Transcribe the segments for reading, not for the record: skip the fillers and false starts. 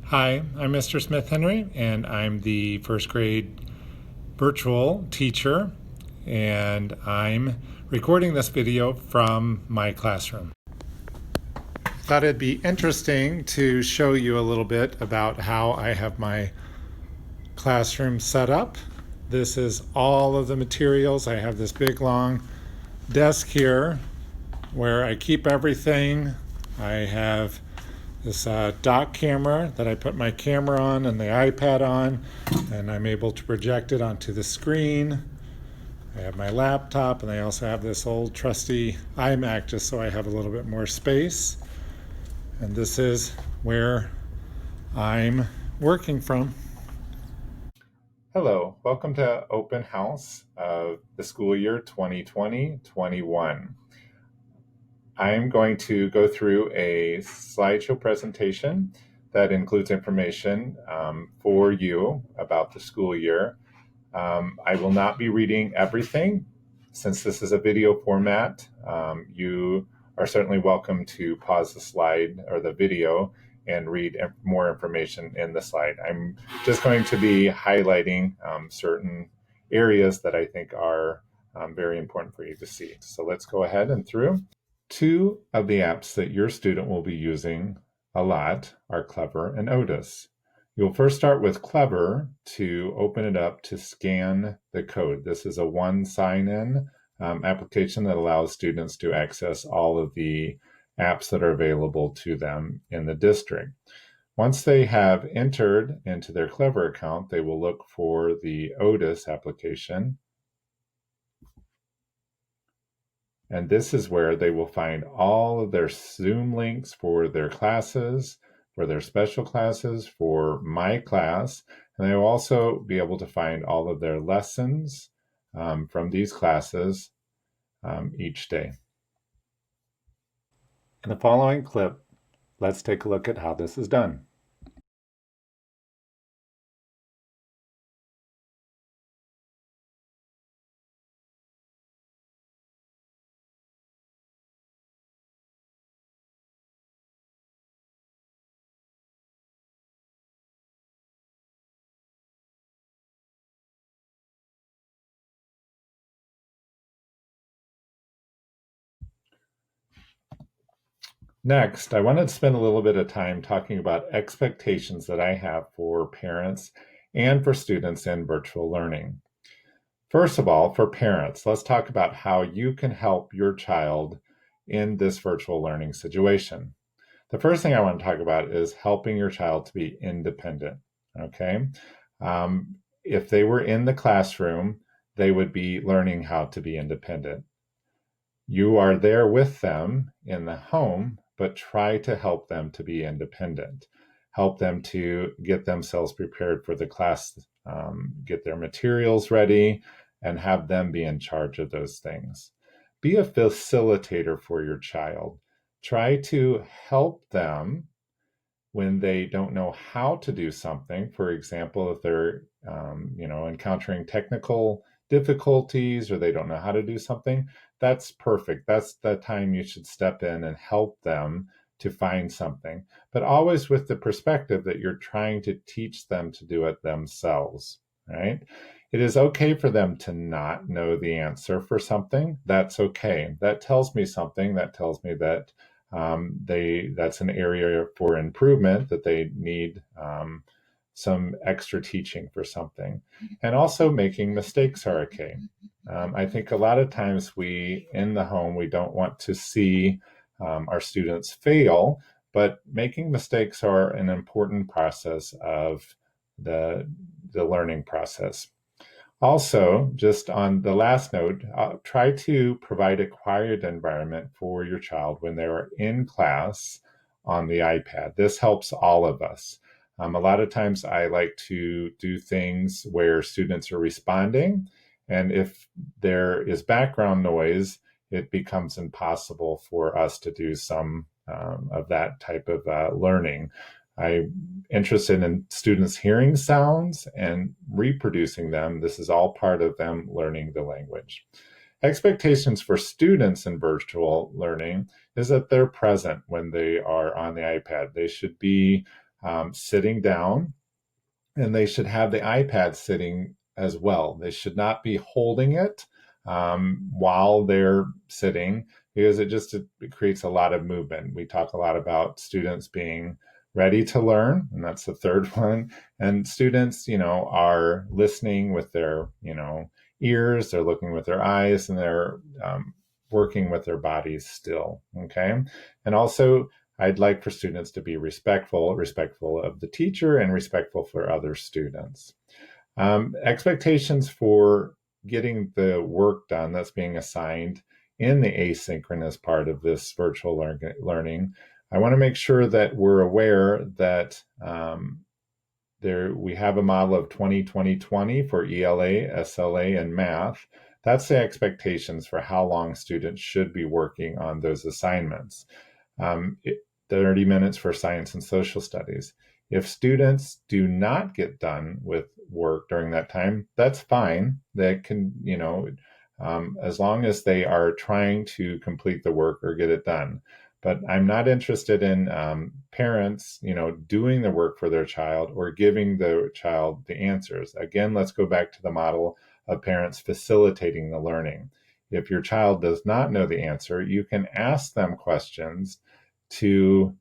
Hi, I'm Mr. Smithenry, and I'm the first grade virtual teacher, and I'm recording this video from my classroom. Thought it'd be interesting to show you a little bit about how I have my classroom set up. This is all of the materials. I have this big long desk here where I keep everything. I have this dock camera that I put my camera on and the iPad on, and I'm able to project it onto the screen. I have my laptop, and I also have this old trusty iMac just so I have a little bit more space. And this is where I'm working from. Hello, welcome to Open House of the school year 2020-21. I'm going to go through a slideshow presentation that includes information for you about the school year. I will not be reading everything. Since this is a video format, you are certainly welcome to pause the slide or the video and read more information in the slide. I'm just going to be highlighting certain areas that I think are very important for you to see. So let's go ahead and through. Two of the apps that your student will be using a lot are Clever and Otis. You'll first start with Clever to open it up to scan the code. This is a one sign-in application that allows students to access all of the apps that are available to them in the district. Once they have entered into their Clever account, they will look for the Otis application. And this is where they will find all of their Zoom links for their classes, for their special classes, for my class. And they will also be able to find all of their lessons from these classes each day. In the following clip, let's take a look at how this is done. Next, I wanted to spend a little bit of time talking about expectations that I have for parents and for students in virtual learning. First of all, for parents, let's talk about how you can help your child in this virtual learning situation. The first thing I want to talk about is helping your child to be independent. Okay. If they were in the classroom, they would be learning how to be independent. You are there with them in the home, but try to help them to be independent. Help them to get themselves prepared for the class, get their materials ready, and have them be in charge of those things. Be a facilitator for your child. Try to help them when they don't know how to do something. For example, if they're encountering technical difficulties or they don't know how to do something, that's perfect. That's the time you should step in and help them to find something, but always with the perspective that you're trying to teach them to do it themselves, right? It is okay for them to not know the answer for something. That's okay. That tells me something. That tells me that that's an area for improvement, that they need some extra teaching for something. And also making mistakes are okay. I think a lot of times in the home, we don't want to see our students fail, but making mistakes are an important process of the learning process. Also, just on the last note, try to provide a quiet environment for your child when they're in class on the iPad. This helps all of us. A lot of times I like to do things where students are responding, and if there is background noise, it becomes impossible for us to do some of that type of learning. I'm interested in students hearing sounds and reproducing them. This is all part of them learning the language. Expectations for students in virtual learning is that they're present when they are on the iPad. They should be sitting down, and they should have the iPad sitting as well. They should not be holding it while they're sitting, because it creates a lot of movement. We talk a lot about students being ready to learn, and that's the third one. And students, are listening with their, ears, they're looking with their eyes, and they're working with their bodies still. Okay. And also, I'd like for students to be respectful of the teacher and respectful for other students. Expectations for getting the work done that's being assigned in the asynchronous part of this virtual learning. I want to make sure that we're aware that we have a model of 20-20-20 for ELA, SLA, and math. That's the expectations for how long students should be working on those assignments. 30 minutes for science and social studies. If students do not get done with work during that time, that's fine. That can, as long as they are trying to complete the work or get it done. But I'm not interested in parents, doing the work for their child or giving the child the answers. Again, let's go back to the model of parents facilitating the learning. If your child does not know the answer, you can ask them questions to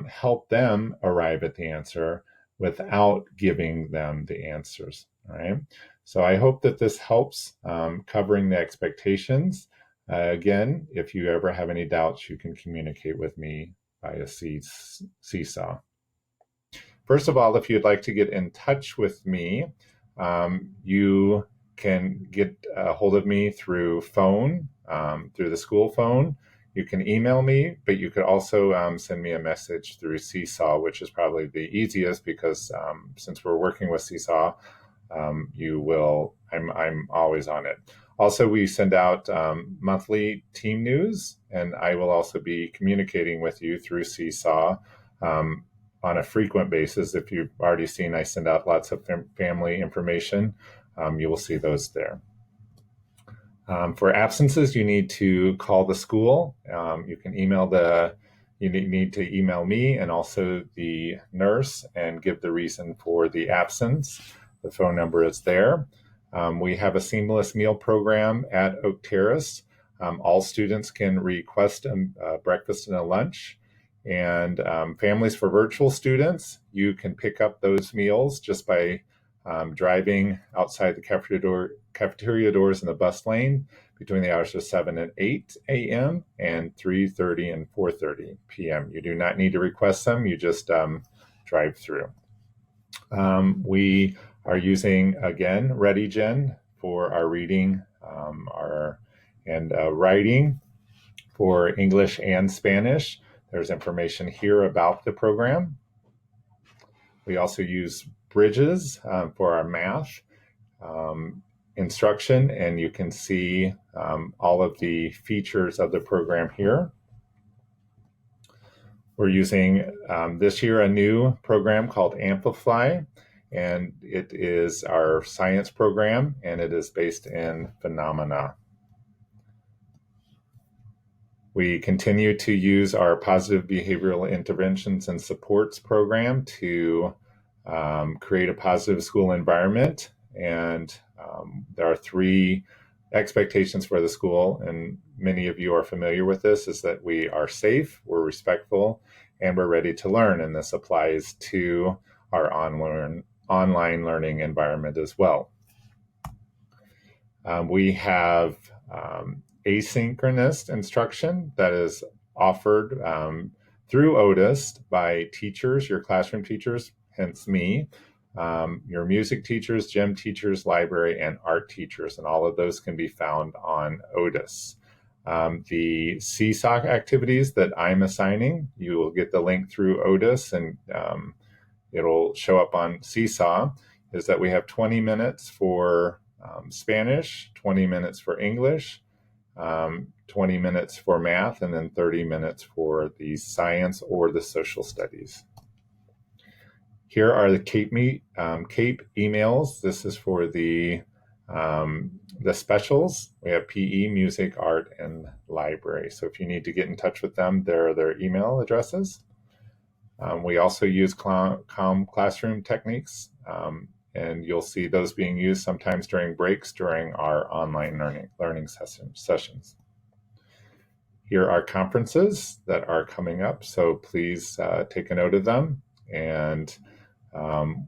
help them arrive at the answer without giving them the answers. All right. So I hope that this helps covering the expectations. Again, if you ever have any doubts, you can communicate with me via Seesaw. First of all, if you'd like to get in touch with me, you can get a hold of me through phone, through the school phone. You can email me, but you could also send me a message through Seesaw, which is probably the easiest because since we're working with Seesaw, I'm always on it. Also, we send out monthly team news, and I will also be communicating with you through Seesaw on a frequent basis. If you've already seen, I send out lots of family information. You will see those there. For absences, you need to call the school. You can you need to email me and also the nurse and give the reason for the absence. The phone number is there. We have a seamless meal program at Oak Terrace. All students can request a breakfast and a lunch. And families for virtual students, you can pick up those meals just by driving outside the cafeteria doors in the bus lane between the hours of 7 and 8 a.m. and 3:30 and 4:30 p.m. You do not need to request them. You just drive through. We are using, again, ReadyGen for our reading and writing for English and Spanish. There's information here about the program. We also use Bridges for our math instruction, and you can see all of the features of the program here. We're using this year a new program called Amplify, and it is our science program, and it is based in phenomena. We continue to use our positive behavioral interventions and supports program to create a positive school environment. And there are 3 expectations for the school, and many of you are familiar with this, is that we are safe, we're respectful, and we're ready to learn. And this applies to our online learning environment as well. We have asynchronous instruction that is offered through Otis by teachers, your classroom teachers, hence me, your music teachers, gym teachers, library, and art teachers, and all of those can be found on Otis. The Seesaw activities that I'm assigning, you will get the link through Otis, and it'll show up on Seesaw, is that we have 20 minutes for Spanish, 20 minutes for English, 20 minutes for math, and then 30 minutes for the science or the social studies. Here are the CAPE emails. This is for the specials. We have PE, music, art, and library. So if you need to get in touch with them, there are their email addresses. We also use calm classroom techniques, and you'll see those being used sometimes during breaks during our online learning sessions. Here are conferences that are coming up, so please take a note of them, and um,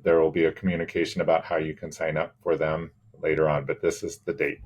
there will be a communication about how you can sign up for them later on, but this is the date.